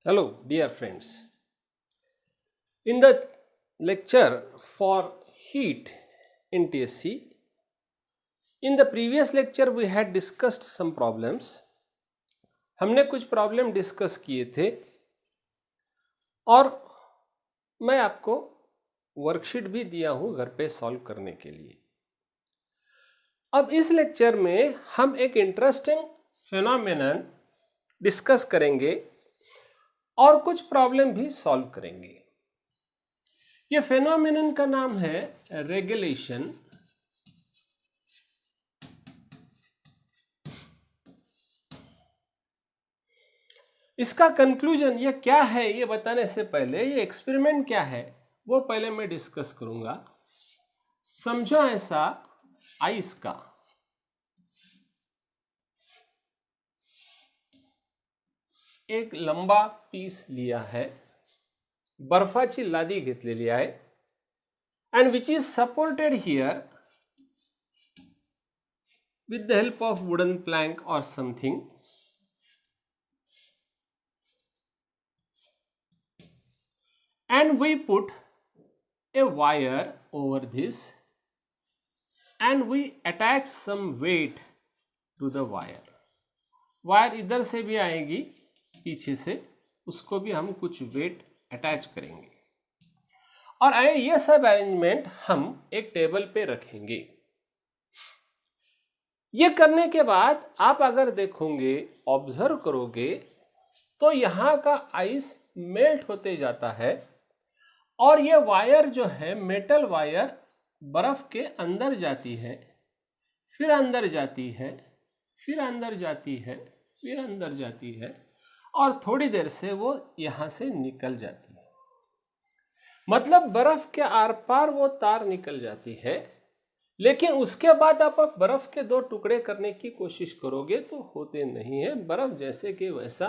Hello, dear friends. In the lecture for heat in TSC, in the previous lecture we had discussed some problems. हमने कुछ problem discuss किए थे और मैं आपको वर्कशीट भी दिया हूं घर पे सॉल्व करने के लिए। अब इस लेक्चर में हम एक इंटरेस्टिंग फिनोमेनन डिस्कस करेंगे और कुछ प्रॉब्लम भी सॉल्व करेंगे। ये फेनोमेनन का नाम है रेगुलेशन। इसका कंक्लूजन ये क्या है ये बताने से पहले ये एक्सपेरिमेंट क्या है वो पहले मैं डिस्कस करूंगा। समझो ऐसा आइस का एक लंबा पीस लिया है, बर्फाची लादी घेतलेली आहे and which is supported here with the help of wooden plank or something, and we put a wire over this and we attach some weight to the wire. Wire इधर से भी आएगी पीछे से, उसको भी हम कुछ वेट अटैच करेंगे और आए ये सब अरेंजमेंट हम एक टेबल पे रखेंगे। ये करने के बाद आप अगर देखोगे, ऑब्जर्व करोगे तो यहाँ का आइस मेल्ट होते जाता है और ये वायर जो है मेटल वायर बर्फ के अंदर जाती है, फिर अंदर जाती है, फिर अंदर जाती है, फिर अंदर जाती है और थोड़ी देर से वो यहाँ से निकल जाती है। मतलब बर्फ के आर पार वो तार निकल जाती है, लेकिन उसके बाद आप बर्फ के दो टुकड़े करने की कोशिश करोगे तो होते नहीं है। बर्फ जैसे कि वैसा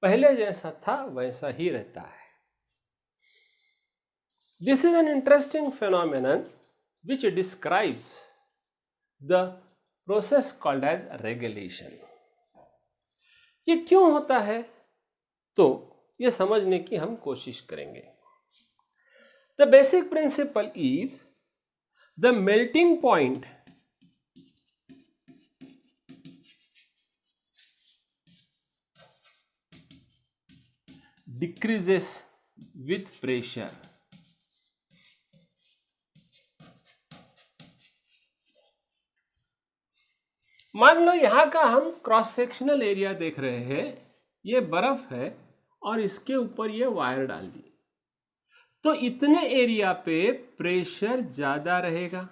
पहले जैसा था वैसा ही रहता है। This is an interesting phenomenon which describes the process called as regulation. ये क्यों होता है तो ये समझने की हम कोशिश करेंगे। The basic principle is the melting point decreases with pressure. मान लो यहां का हम क्रॉस सेक्शनल एरिया देख रहे हैं, ये बर्फ है और इसके ऊपर ये वायर डाल दी, तो इतने एरिया पे प्रेशर ज्यादा रहेगा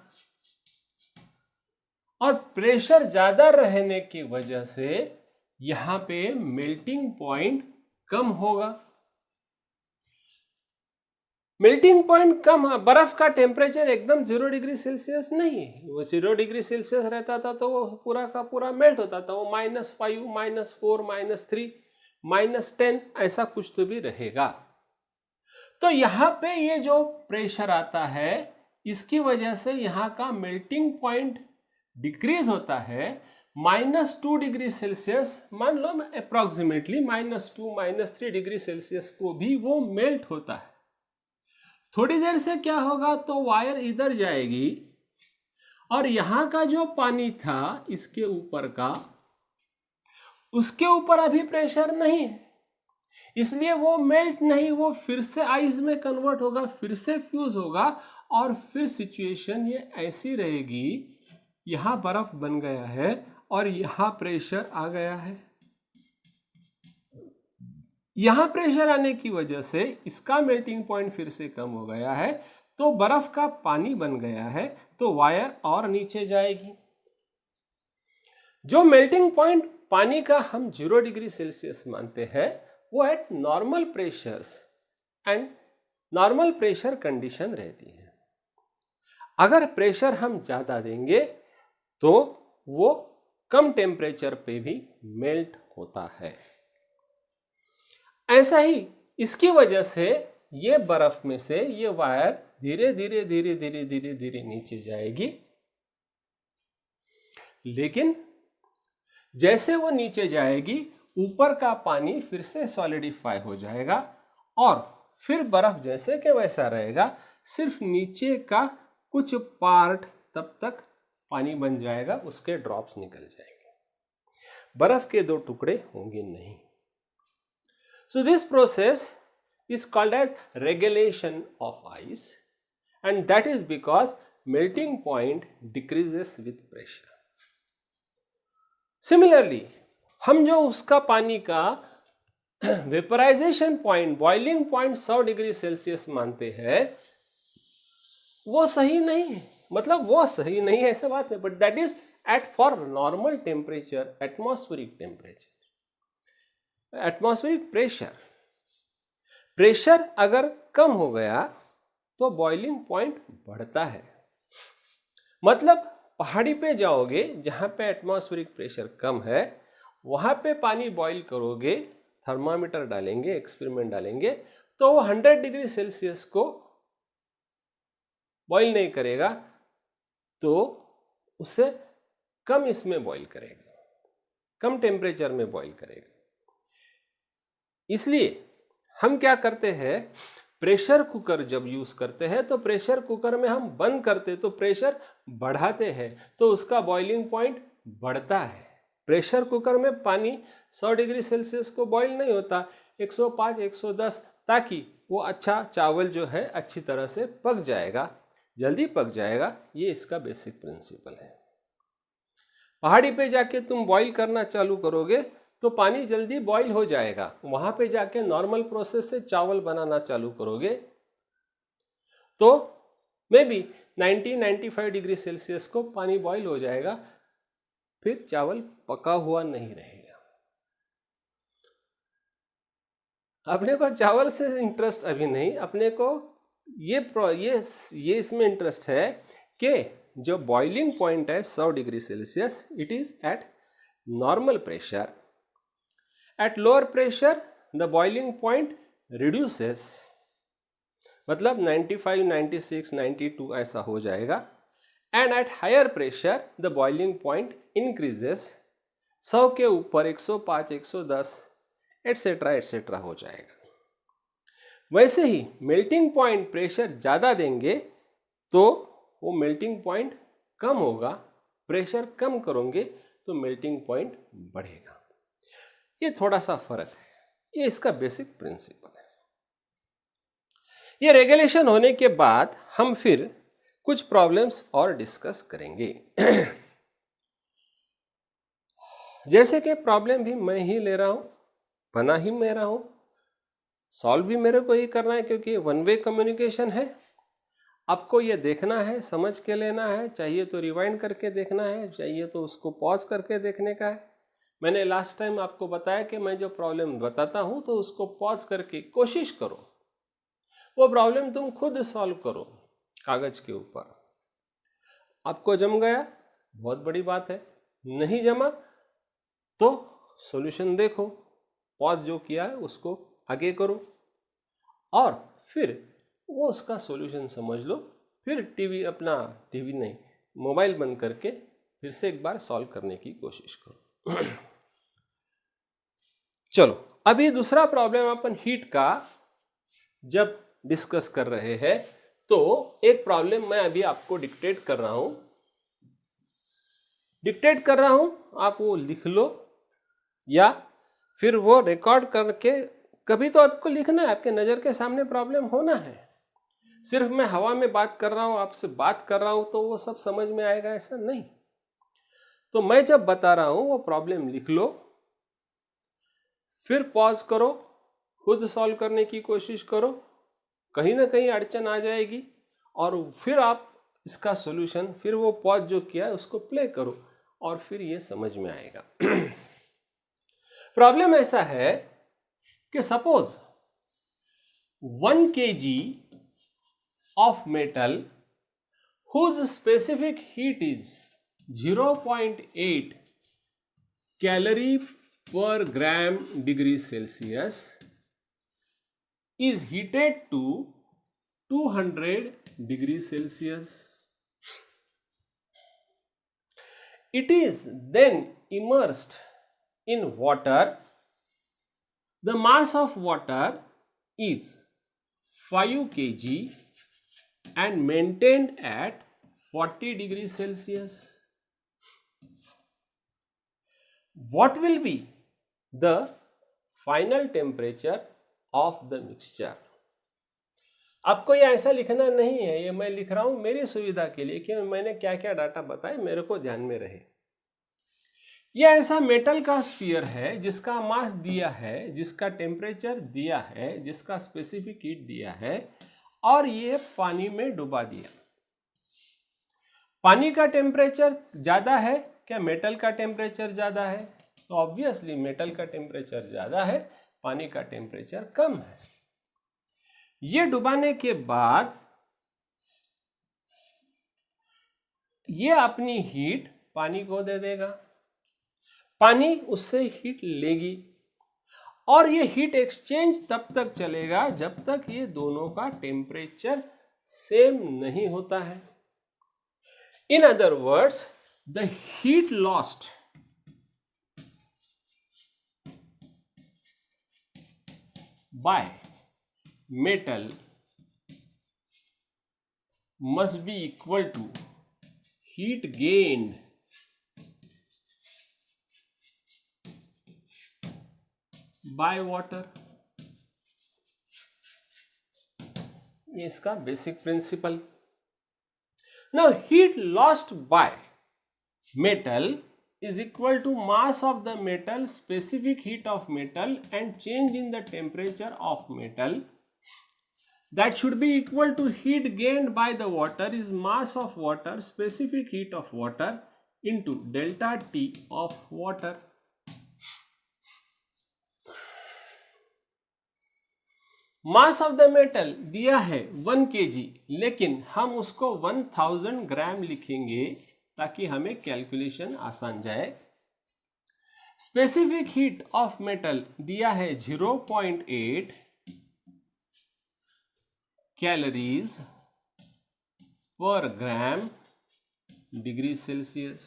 और प्रेशर ज्यादा रहने की वजह से यहां पे मेल्टिंग पॉइंट कम होगा। मेल्टिंग पॉइंट कम, बर्फ का टेम्परेचर एकदम 0 डिग्री सेल्सियस नहीं है। वो 0 डिग्री सेल्सियस रहता था तो वो पूरा का पूरा मेल्ट होता था। वो -5, -4, -3, -10 ऐसा कुछ तो भी रहेगा। तो यहाँ पे ये जो प्रेशर आता है इसकी वजह से यहाँ का मेल्टिंग पॉइंट डिक्रीज होता है। -2 डिग्री सेल्सियस मान लो अप्रोक्सीमेटली -2, -3 डिग्री सेल्सियस को भी वो मेल्ट होता है। थोड़ी देर से क्या होगा तो वायर इधर जाएगी और यहां का जो पानी था इसके ऊपर का, उसके ऊपर अभी प्रेशर नहीं है, इसलिए वो मेल्ट नहीं, वो फिर से आइस में कन्वर्ट होगा, फिर से फ्यूज होगा और फिर सिचुएशन ये ऐसी रहेगी। यहां बर्फ बन गया है और यहां प्रेशर आ गया है। यहां प्रेशर आने की वजह से इसका मेल्टिंग पॉइंट फिर से कम हो गया है, तो बर्फ का पानी बन गया है, तो वायर और नीचे जाएगी। जो मेल्टिंग पॉइंट पानी का हम 0 डिग्री सेल्सियस मानते हैं वो eight normal pressures and normal pressure condition रहती है। अगर प्रेशर हम ज्यादा देंगे तो वो कम टेम्परेचर पे भी मेल्ट होता है। ऐसा ही इसकी वजह से ये बर्फ में से ये वायर धीरे धीरे धीरे धीरे धीरे धीरे नीचे जाएगी, लेकिन जैसे वो नीचे जाएगी ऊपर का पानी फिर से सॉलिडिफाई हो जाएगा और फिर बर्फ जैसे कि वैसा रहेगा, सिर्फ नीचे का कुछ पार्ट तब तक पानी बन जाएगा, उसके ड्रॉप्स निकल जाएंगे, बर्फ के दो टुकड़े होंगे नहीं। So this process is called as regulation of ice, and that is because melting point decreases with pressure. Similarly, हम जो उसका पानी का vaporization point, boiling point 100 degree celsius मानते हैं, वो सही नहीं है, मतलब वो सही नहीं है ऐसा बात है, but that is at for normal temperature, atmospheric temperature, atmospheric pressure. Pressure अगर कम हो गया तो बॉइलिंग पॉइंट बढ़ता है। मतलब पहाड़ी पे जाओगे जहां पे एटमॉस्फेरिक प्रेशर कम है, वहां पे पानी बॉईल करोगे, थर्मामीटर डालेंगे, एक्सपेरिमेंट डालेंगे, तो वो 100 डिग्री सेल्सियस को बॉईल नहीं करेगा, तो उससे कम इसमें बॉईल करेगा, कम टेम्परेचर में बॉईल करेगा। इसलिए हम क्या करते हैं, प्रेशर कुकर जब यूज करते हैं तो प्रेशर कुकर में हम बंद करते तो प्रेशर बढ़ाते हैं, तो उसका बॉइलिंग पॉइंट बढ़ता है। प्रेशर कुकर में पानी 100 डिग्री सेल्सियस को बॉईल नहीं होता, 105, 110, ताकि वो अच्छा चावल जो है अच्छी तरह से पक जाएगा, जल्दी पक जाएगा। ये इसका बेसिक प्रिंसिपल है। पहाड़ी पे जाके तुम बॉईल करना चालू करोगे तो पानी जल्दी बॉईल हो जाएगा, वहां पे जाके नॉर्मल प्रोसेस से चावल बनाना चालू करोगे तो मे बी 90-95 डिग्री सेल्सियस को पानी बॉईल हो जाएगा, फिर चावल पका हुआ नहीं रहेगा। अपने को चावल से इंटरेस्ट अभी नहीं, अपने को ये इसमें इंटरेस्ट है कि जो बॉइलिंग पॉइंट है 100 degree Celsius, it is eight normal pressure. At lower pressure the boiling point reduces, मतलब 95, 96, 92 ऐसा हो जाएगा, and at higher pressure the boiling point increases, 100 के ऊपर 105, 110 एटसेट्रा एटसेट्रा हो जाएगा। वैसे ही मेल्टिंग पॉइंट प्रेशर ज़्यादा देंगे तो वो मेल्टिंग पॉइंट कम होगा, प्रेशर कम करोगे तो मेल्टिंग पॉइंट बढ़ेगा। ये थोड़ा सा फर्क है, ये इसका बेसिक प्रिंसिपल है। ये रेगुलेशन होने के बाद हम फिर कुछ प्रॉब्लम्स और डिस्कस करेंगे। जैसे कि प्रॉब्लम भी मैं ही ले रहा हूं, बना ही मैं रहा हूं, सॉल्व भी मेरे को ही करना है, क्योंकि वन वे कम्युनिकेशन है। आपको ये देखना है, समझ के लेना है, चाहिए तो रिवाइंड करके देखना है, चाहिए तो उसको पॉज करके देखने का है। मैंने लास्ट टाइम आपको बताया कि मैं जो प्रॉब्लम बताता हूं तो उसको पॉज करके कोशिश करो, वो प्रॉब्लम तुम खुद सॉल्व करो कागज के ऊपर। आपको जम गया बहुत बड़ी बात है, नहीं जमा तो सॉल्यूशन देखो, पॉज जो किया है उसको आगे करो और फिर वो उसका सॉल्यूशन समझ लो, फिर टीवी नहीं, मोबाइल बंद करके फिर से एक बार सॉल्व करने की कोशिश करो। चलो, अभी दूसरा प्रॉब्लम अपन हीट का जब डिस्कस कर रहे हैं तो एक प्रॉब्लम मैं अभी आपको डिक्टेट कर रहा हूं, आप वो लिख लो या फिर वो रिकॉर्ड करके, कभी तो आपको लिखना है, आपके नजर के सामने प्रॉब्लम होना है। सिर्फ मैं हवा में बात कर रहा हूं, आपसे बात कर रहा हूं तो वो सब समझ में आएगा ऐसा नहीं। तो मैं जब बता रहा हूं वो प्रॉब्लम लिख लो, फिर पॉज करो, खुद सॉल्व करने की कोशिश करो, कहीं ना कहीं अड़चन आ जाएगी और फिर आप इसका सॉल्यूशन, फिर वो पॉज जो किया है उसको प्ले करो और फिर ये समझ में आएगा। प्रॉब्लम ऐसा है कि suppose 1 kg of metal whose specific heat is 0.8 calorie per gram degree Celsius is heated to 200 degrees Celsius. It is then immersed in water The mass of water is 5 kg and maintained at 40 degrees Celsius. What will be the final temperature of the mixture? आपको ये ऐसा लिखना नहीं है, ये मैं लिख रहा हूं मेरी सुविधा के लिए कि मैंने क्या क्या डाटा बताए मेरे को ध्यान में रहे। ये ऐसा मेटल का स्फीयर है जिसका मास दिया है, जिसका टेम्परेचर दिया है, जिसका स्पेसिफिक हीट दिया है, और ये पानी में डुबा दिया। पानी का टेम्परेचर ज्यादा है क्या मेटल का टेम्परेचर ज्यादा है? तो ऑब्वियसली मेटल का टेम्परेचर ज्यादा है, पानी का टेम्परेचर कम है। ये डुबाने के बाद ये अपनी हीट पानी को दे देगा, पानी उससे हीट लेगी, और ये हीट एक्सचेंज तब तक चलेगा जब तक ये दोनों का टेम्परेचर सेम नहीं होता है। In other words, the heat lost by metal must be equal to heat gained by water। ये इसका basic principle. Now heat lost by metal is equal to mass of the metal, specific heat of metal, and change in the temperature of metal, that should be equal to heat gained by the water is mass of water, specific heat of water, into delta T of water। Mass of the metal दिया है 1 kg, लेकिन हम उसको 1000 ग्राम लिखेंगे ताकि हमें calculation आसान जाए। स्पेसिफिक हीट ऑफ मेटल दिया है 0.8 कैलोरीज पर gram degree Celsius,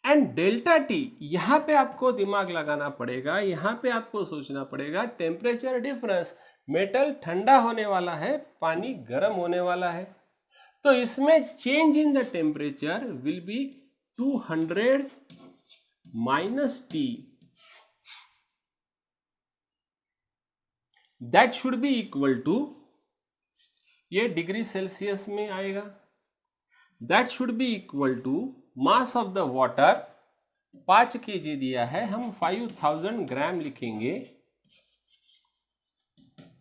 and delta T यहां पे आपको दिमाग लगाना पड़ेगा, यहां पे आपको सोचना पड़ेगा टेम्परेचर डिफरेंस। मेटल ठंडा होने वाला है, पानी गर्म होने वाला है, तो इसमें change in the temperature will be 200 minus T, that should be equal to, ये डिग्री सेल्सियस में आएगा, that should be equal to mass of the water 5 kg दिया है, हम 5000 ग्राम लिखेंगे।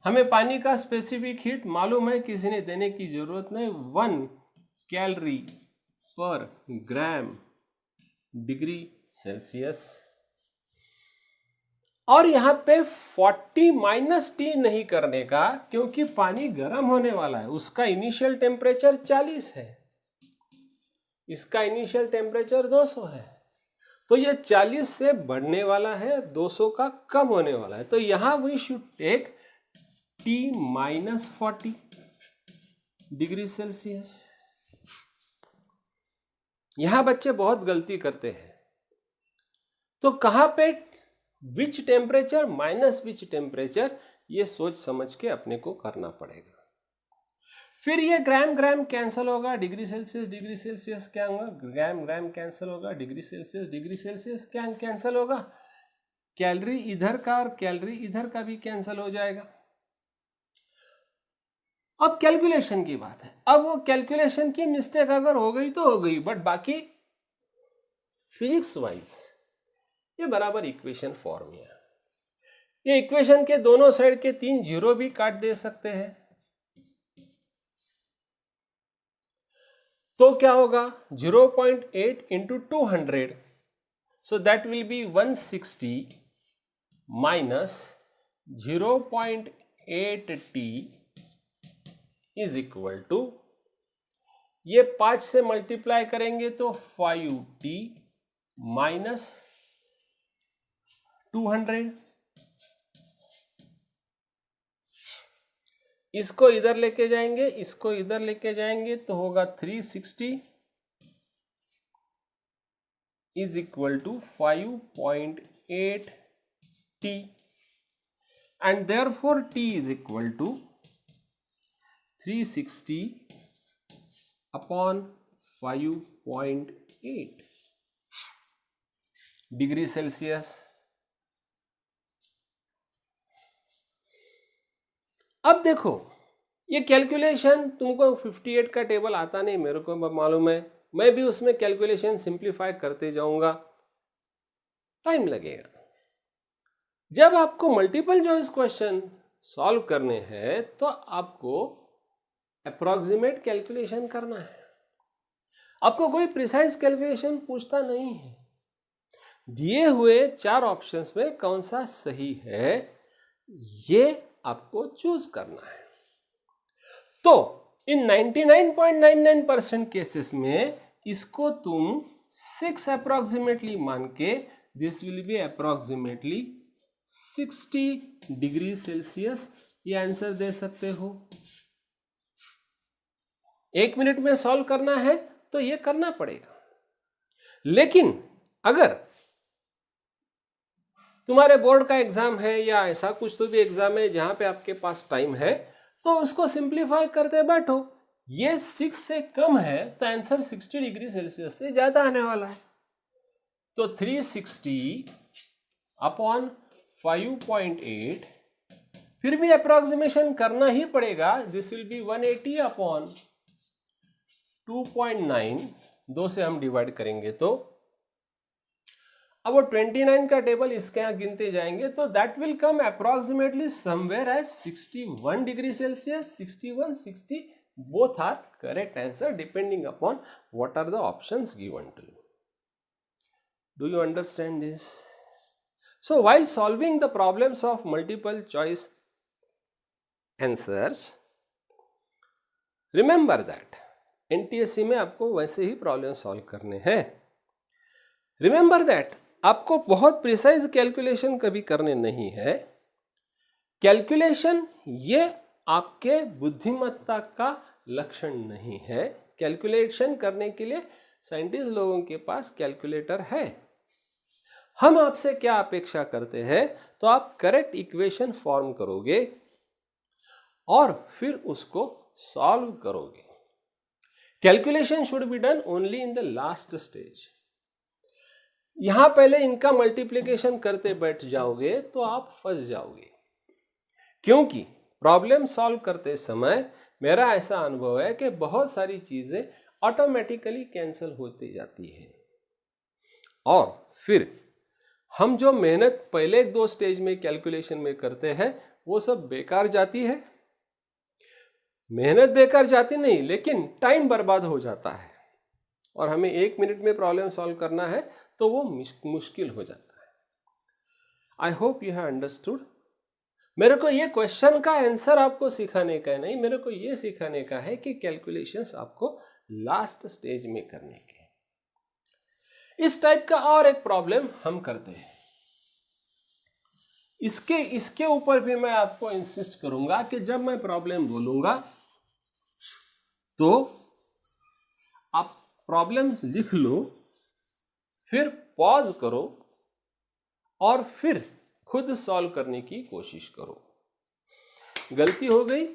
हमें पानी का स्पेसिफिक हीट मालूम है, किसी ने देने की जरूरत नहीं, 1 कैलोरी पर ग्राम डिग्री सेल्सियस। और यहां पे 40 माइनस टी नहीं करने का, क्योंकि पानी गर्म होने वाला है, उसका इनिशियल टेम्परेचर 40 है, इसका इनिशियल टेम्परेचर 200 है, तो ये 40 से बढ़ने वाला है, 200 का कम होने वाला है। तो यहां we should take T minus 40 degree celsius. यहां बच्चे बहुत गलती करते हैं, तो कहां पे which temperature minus which temperature, ये सोच समझ के अपने को करना पड़ेगा। फिर ये ग्राम ग्राम कैंसिल होगा, डिग्री सेल्सियस क्या होगा, ग्राम ग्राम कैंसिल होगा, डिग्री सेल्सियस क्या कैंसिल होगा, कैलोरी इधर का और कैलोरी इधर का भी कैंसिल हो जाएगा। अब कैलकुलेशन की बात है, अब वो कैलकुलेशन की मिस्टेक अगर हो गई तो हो गई, बट बाकी फिजिक्स वाइज ये बराबर इक्वेशन फॉर्म है। ये इक्वेशन के दोनों साइड के 3 जीरो भी काट दे सकते हैं, तो क्या होगा 0.8 into 200, so that will be 160 minus 0.8 T is equal to, ये 5 से मल्टीप्लाई करेंगे तो 5t माइनस 200, इसको इधर लेके जाएंगे, इसको इधर लेके जाएंगे तो होगा 360 is equal to 5.8 T. and therefore T is equal to 360 upon 5.8 degree celsius. अब देखो ये कैलकुलेशन, तुमको 58 का टेबल आता नहीं, मेरे को मालूम है, मैं भी उसमें कैलकुलेशन सिंप्लीफाई करते जाऊंगा, टाइम लगेगा। जब आपको मल्टीपल चॉइस क्वेश्चन सॉल्व करने हैं तो आपको अप्रॉक्सीमेट कैलकुलेशन करना है, आपको कोई प्रिसाइज कैलकुलेशन पूछता नहीं है। दिए हुए 4 ऑप्शंस में कौन सा सही है ये आपको चूज करना है। तो इन 99.99% केसेस में इसको तुम 6 अप्रॉक्सीमेटली मान के this will be approximately 60 degree Celsius ये आंसर दे सकते हो। 1 मिनट में सॉल्व करना है तो ये करना पड़ेगा। लेकिन अगर तुम्हारे बोर्ड का एग्जाम है या ऐसा कुछ तो भी एग्जाम है जहां पे आपके पास टाइम है तो उसको सिंप्लीफाई करते बैठो। ये 6 से कम है तो आंसर 60 डिग्री सेल्सियस से ज्यादा आने वाला है। तो 360 अपॉन 5.8, फिर भी अप्रोक्सीमेशन करना ही पड़ेगा। दिस विल बी 180 अपॉन 2.9, 2 से हम डिवाइड करेंगे तो अब वो 29 का टेबल इसके यहाँ गिनते जाएंगे तो that will come approximately somewhere as 61 degree celsius. 61, 60 both are correct answer depending upon what are the options given to you. Do you understand this? So while solving the problems of multiple choice answers, remember that NTSC में आपको वैसे ही problem solve करने हैं। Remember that आपको बहुत precise calculation कभी करने नहीं है। कैलकुलेशन ये आपके बुद्धिमत्ता का लक्षण नहीं है। कैलकुलेशन करने के लिए साइंटिस्ट लोगों के पास कैलकुलेटर है। हम आपसे क्या अपेक्षा करते हैं तो आप करेक्ट इक्वेशन फॉर्म करोगे और फिर उसको सॉल्व करोगे। Calculation should be done only in the last stage. यहां पहले इनका मल्टीप्लिकेशन करते बैठ जाओगे तो आप फंस जाओगे, क्योंकि प्रॉब्लम सॉल्व करते समय मेरा ऐसा अनुभव है कि बहुत सारी चीजें ऑटोमेटिकली कैंसिल होती जाती है और फिर हम जो मेहनत पहले 2 स्टेज में कैलकुलेशन में करते हैं वो सब बेकार जाती है। मेहनत बेकार जाती नहीं, लेकिन टाइम बर्बाद हो जाता है और हमें 1 मिनट में प्रॉब्लम सॉल्व करना है तो वो मुश्किल हो जाता है। I hope you have understood. मेरे को ये क्वेश्चन का आंसर आपको सिखाने का नहीं, मेरे को ये सिखाने का है कि कैलकुलेशंस आपको लास्ट स्टेज में करने के। इस टाइप का और एक प्रॉब्लम हम करते हैं। इसके ऊपर भी मैं आपको इंसिस्ट करूंगा कि जब मैं प्रॉब्लम बोलूंगा तो आप प्रॉब्लम लिख लो, फिर पॉज करो और फिर खुद सॉल्व करने की कोशिश करो। गलती हो गई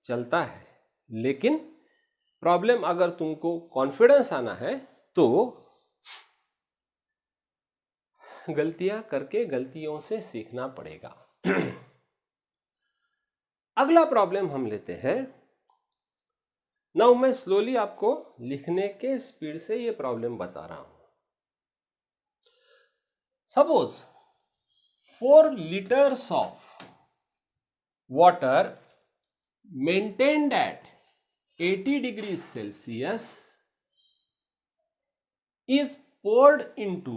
चलता है, लेकिन प्रॉब्लम अगर तुमको कॉन्फिडेंस आना है तो गलतियां करके गलतियों से सीखना पड़ेगा। अगला प्रॉब्लम हम लेते हैं। नाउ मैं स्लोली आपको लिखने के स्पीड से ये प्रॉब्लम बता रहा हूं। Suppose 4 liters of water maintained at 80 degrees Celsius is poured into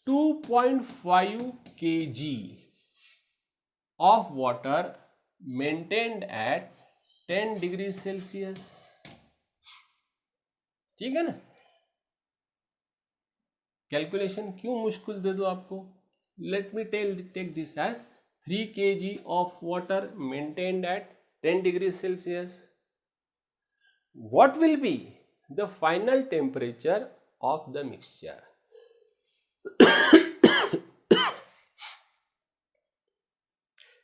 2.5 kg of water maintained at 10 degrees Celsius। ठीक है ना? कैलकुलेशन क्यों मुश्किल दे दो आपको? Let me take this as 3 kg of water maintained at 10 degrees Celsius. What will be the final temperature of the mixture?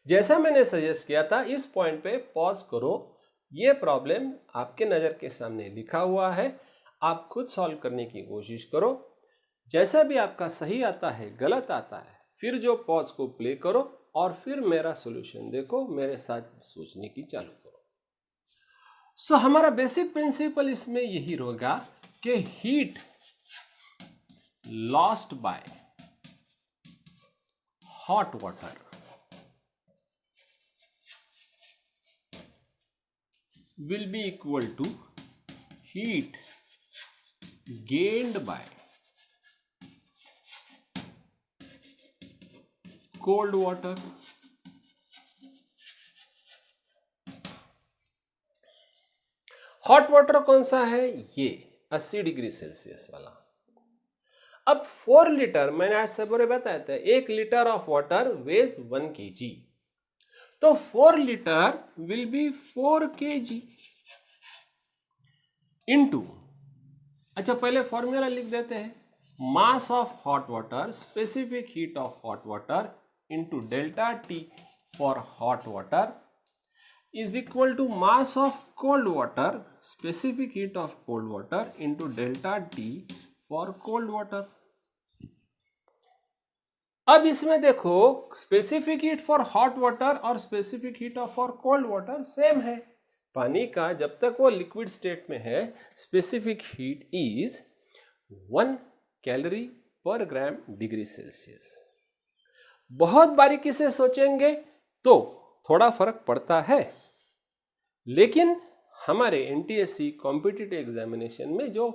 जैसा मैंने सजेस्ट किया था, इस पॉइंट पे पॉज करो, ये प्रॉब्लम आपके नज़र के सामने लिखा हुआ है, आप खुद सॉल्व करने की कोशिश करो। जैसा भी आपका सही आता है, गलत आता है, फिर जो पॉज को प्ले करो और फिर मेरा सॉल्यूशन देखो, मेरे साथ सोचने की चालू करो। सो हमारा बेसिक प्रिंसिपल इसमें यही रहेगा कि heat lost by hot water will be equal to heat gained by cold water. Hot water कौन सा है? ये 80 डिग्री सेल्सियस वाला। अब 4 लीटर, मैंने आज सबरे बताया था, 1 litre of water veg 1 kg, तो 4 litre will be 4 kg into, अच्छा पहले फॉर्मूला लिख देते हैं, mass of hot water, specific heat of hot water into delta T for hot water is equal to mass of cold water, specific heat of cold water into delta T for cold water. अब इसमें देखो, specific heat for hot water और specific heat for cold water same है। पानी का जब तक वो लिक्विड स्टेट में है, स्पेसिफिक हीट इज 1 कैलोरी पर ग्राम डिग्री सेल्सियस। बहुत बारीकी से सोचेंगे तो थोड़ा फर्क पड़ता है, लेकिन हमारे एनटीएससी कॉम्पिटिटिव एग्जामिनेशन में जो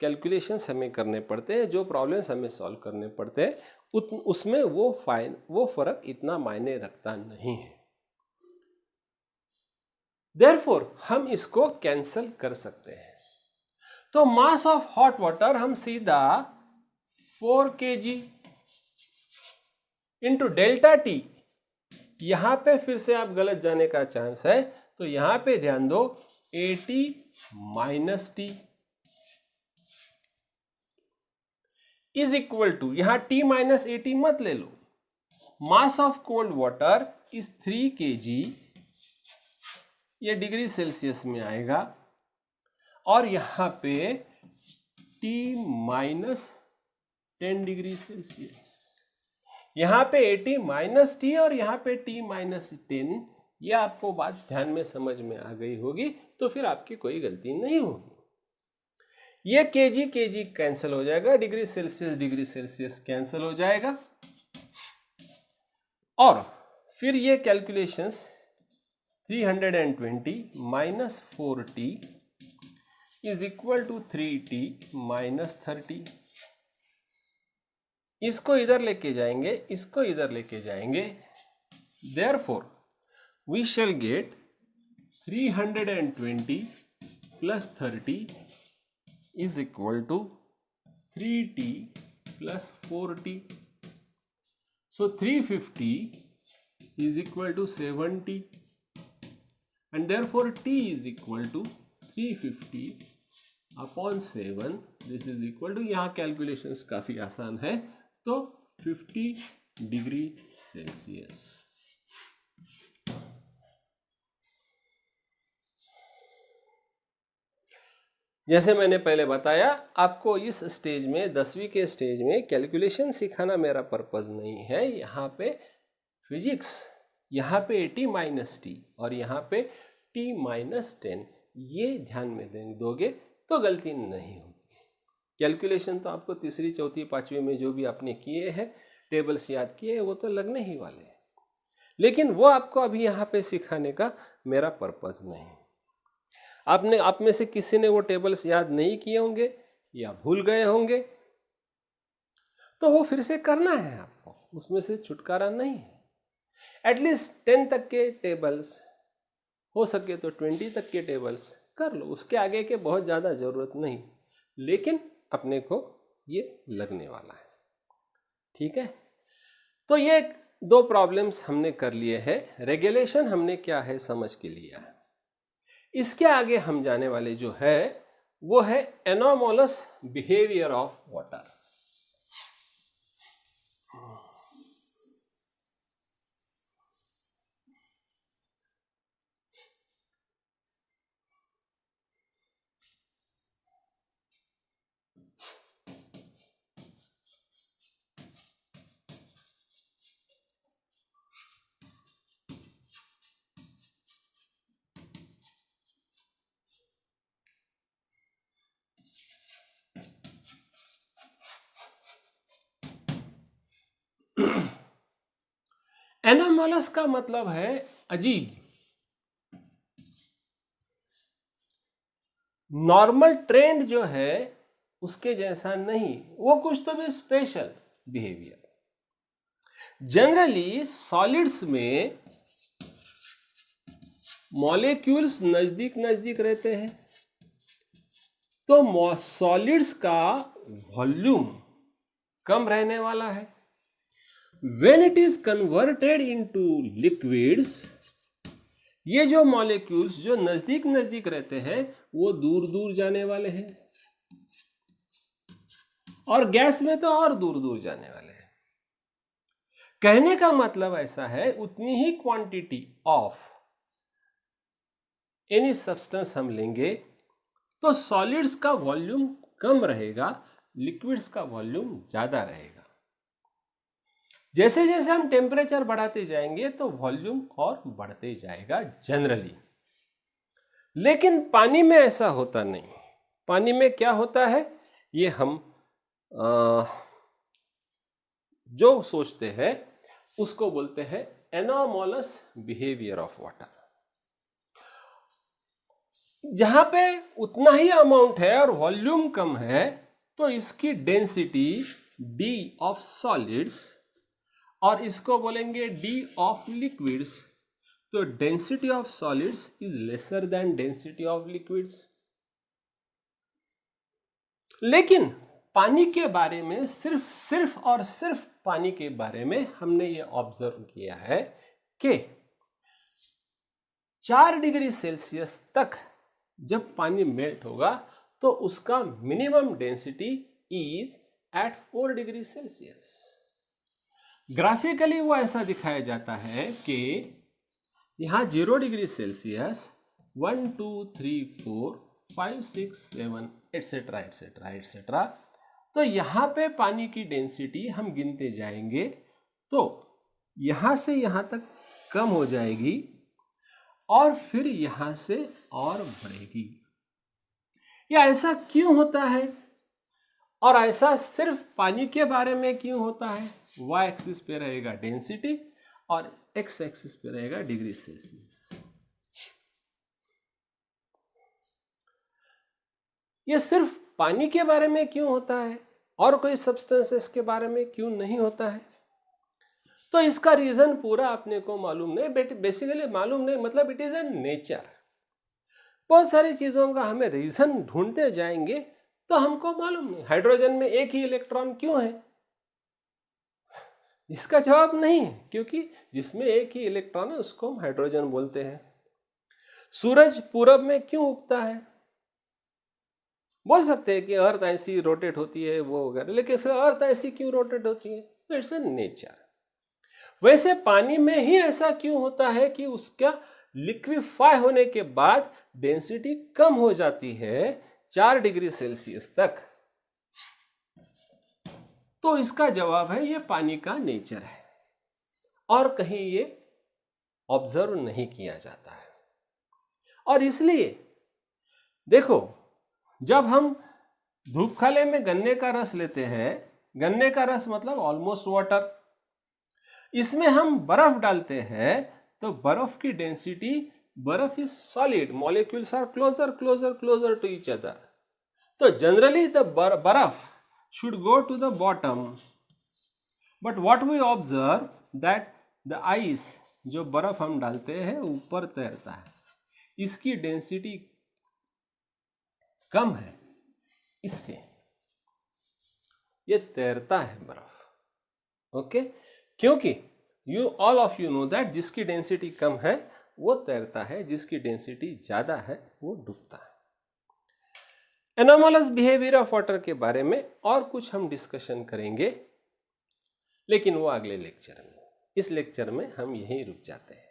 कैलकुलेशंस हमें करने पड़ते हैं, जो प्रॉब्लम्स हमें सॉल्व करने पड़ते हैं, उसमें वो फर्क इतना मायने रखता नहीं है। देयरफॉर हम इसको कैंसल कर सकते हैं। तो मास ऑफ हॉट वाटर हम सीधा 4 kg इंटू डेल्टा टी, यहां पे फिर से आप गलत जाने का चांस है, तो यहां पे ध्यान दो, 80 minus T is equal to, यहां टी माइनस 80 मत ले लो, mass of cold water is 3 kg, ये डिग्री सेल्सियस में आएगा, और यहां पे टी माइनस 10 डिग्री सेल्सियस, यहां पे 80 माइनस टी और यहां पे टी माइनस 10, ये आपको बात ध्यान में समझ में आ गई होगी, तो फिर आपकी कोई गलती नहीं होगी। ये केजी कैंसिल हो जाएगा, डिग्री सेल्सियस कैंसिल हो जाएगा, और फिर ये calculations 320 minus 4t is equal to 3t minus 30, इसको इधर लेके जाएंगे, इसको इधर लेके जाएंगे, therefore we shall get 320 plus 30 is equal to 3t plus 4t. So 350 is equal to 70, and therefore t is equal to 350 upon 7. This is equal to, यहाँ calculations काफी आसान है, तो 50 डिग्री सेल्सियस। जैसे मैंने पहले बताया, आपको इस स्टेज में, 10वीं के स्टेज में कैलकुलेशन सिखाना मेरा पर्पस नहीं है। यहाँ पे फिजिक्स, यहाँ पे 80 माइनस टी और यहाँ पे t माइनस 10, ये ध्यान में दोगे तो गलती नहीं होगी। कैलकुलेशन तो आपको तीसरी, चौथी, पांचवी में जो भी आपने किए हैं, टेबल्स याद किए हैं, वो तो लगने ही वाले हैं, लेकिन वो आपको अभी यहाँ पे सिखाने का मेरा पर्पस नहीं। आप में से किसी ने वो टेबल्स याद नहीं किए होंगे या भूल गए होंगे, तो वो फिर से करना है आपको, उसमें से छुटकारा नहीं है। एटलीस्ट 10 तक के टेबल्स, हो सके तो 20 तक के टेबल्स कर लो, उसके आगे के बहुत ज़्यादा ज़रूरत नहीं, लेकिन अपने को ये लगने वाला है। ठीक है, तो ये 2 प्रॉब्लम्स हमने कर लिए हैं। रेगुलेशन हमने क्या है समझ के लिया है। इसके आगे हम जाने वाले जो है वो है anomalous behaviour of water. Anomalous का मतलब है अजीब, नॉर्मल ट्रेंड जो है उसके जैसा नहीं, वो कुछ तो भी स्पेशल बिहेवियर। जनरली सॉलिड्स में मॉलिक्यूल्स नजदीक नजदीक रहते हैं, तो सॉलिड्स का वॉल्यूम कम रहने वाला है। When it is converted into liquids, ये जो मॉलिक्यूल्स जो नजदीक नजदीक रहते हैं वो दूर दूर जाने वाले हैं, और गैस में तो और दूर दूर जाने वाले हैं। कहने का मतलब ऐसा है, उतनी ही क्वांटिटी ऑफ एनी सब्सटेंस हम लेंगे तो सॉलिड्स का वॉल्यूम कम रहेगा, लिक्विड्स का वॉल्यूम ज्यादा रहेगा। जैसे जैसे हम टेम्परेचर बढ़ाते जाएंगे तो वॉल्यूम और बढ़ते जाएगा जनरली। लेकिन पानी में ऐसा होता नहीं। पानी में क्या होता है, ये हम जो सोचते हैं उसको बोलते हैं एनोमलस बिहेवियर ऑफ वाटर। जहां पे उतना ही अमाउंट है और वॉल्यूम कम है तो इसकी डेंसिटी D ऑफ सॉलिड्स, और इसको बोलेंगे D ऑफ लिक्विड्स। तो density of solids is lesser than density of liquids. लेकिन पानी के बारे में सिर्फ और सिर्फ पानी के बारे में हमने ये ऑब्जर्व किया है कि 4 डिग्री सेल्सियस तक जब पानी मेल्ट होगा तो उसका minimum density is at 4 degree celsius. Graphically वो ऐसा दिखाया जाता है कि यहां 0 degree celsius 1 2 3 4 5 6 7 etcetera etcetera etcetera. तो यहां पे पानी की डेंसिटी हम गिनते जाएंगे तो यहां से यहां तक कम हो जाएगी और फिर यहां से और बढ़ेगी। या ऐसा क्यों होता है, और ऐसा सिर्फ पानी के बारे में क्यों होता है? y एक्सिस पे रहेगा डेंसिटी और x एक्सिस पे रहेगा डिग्री सेल्सियस। ये सिर्फ पानी के बारे में क्यों होता है और कोई सब्सटेंसेस के बारे में क्यों नहीं होता है? तो इसका रीजन पूरा अपने को मालूम नहीं, बेसिकली मालूम नहीं, मतलब इट इज ए नेचर। बहुत सारी चीजों का हमें रीजन ढूंढते जाएंगे तो हमको मालूम नहीं। हाइड्रोजन में एक ही इलेक्ट्रॉन क्यों है, इसका जवाब नहीं है, क्योंकि जिसमें एक ही इलेक्ट्रॉन है उसको हम हाइड्रोजन बोलते हैं। सूरज पूरब में क्यों उगता है, बोल सकते हैं कि अर्थ ऐसी रोटेट होती है वो वगैरह, लेकिन फिर अर्थ ऐसी क्यों रोटेट होती है? तो इट्स ए नेचर। वैसे पानी में ही ऐसा क्यों होता है कि उसका लिक्विफाई होने के बाद डेंसिटी कम हो जाती है 4 डिग्री सेल्सियस तक? तो इसका जवाब है ये पानी का नेचर है और कहीं ये ऑब्जर्व नहीं किया जाता है। और इसलिए देखो, जब हम धूपखाले में गन्ने का रस लेते हैं, गन्ने का रस मतलब ऑलमोस्ट वाटर, इसमें हम बर्फ डालते हैं तो बर्फ की डेंसिटी, बर्फ is solid, molecules are closer closer closer to each other, तो जनरली द बर्फ should go to the bottom, but what we observe that the ice, जो बर्फ हम डालते हैं ऊपर तैरता है, इसकी डेंसिटी कम है, इससे ये तैरता है बर्फ। ओके, क्योंकि all of you know that जिसकी डेंसिटी कम है वो तैरता है, जिसकी डेंसिटी ज्यादा है वो डूबता है। एनोमलस बिहेवियर ऑफ वाटर के बारे में और कुछ हम डिस्कशन करेंगे, लेकिन वो अगले लेक्चर में। इस लेक्चर में हम यहीं रुक जाते हैं।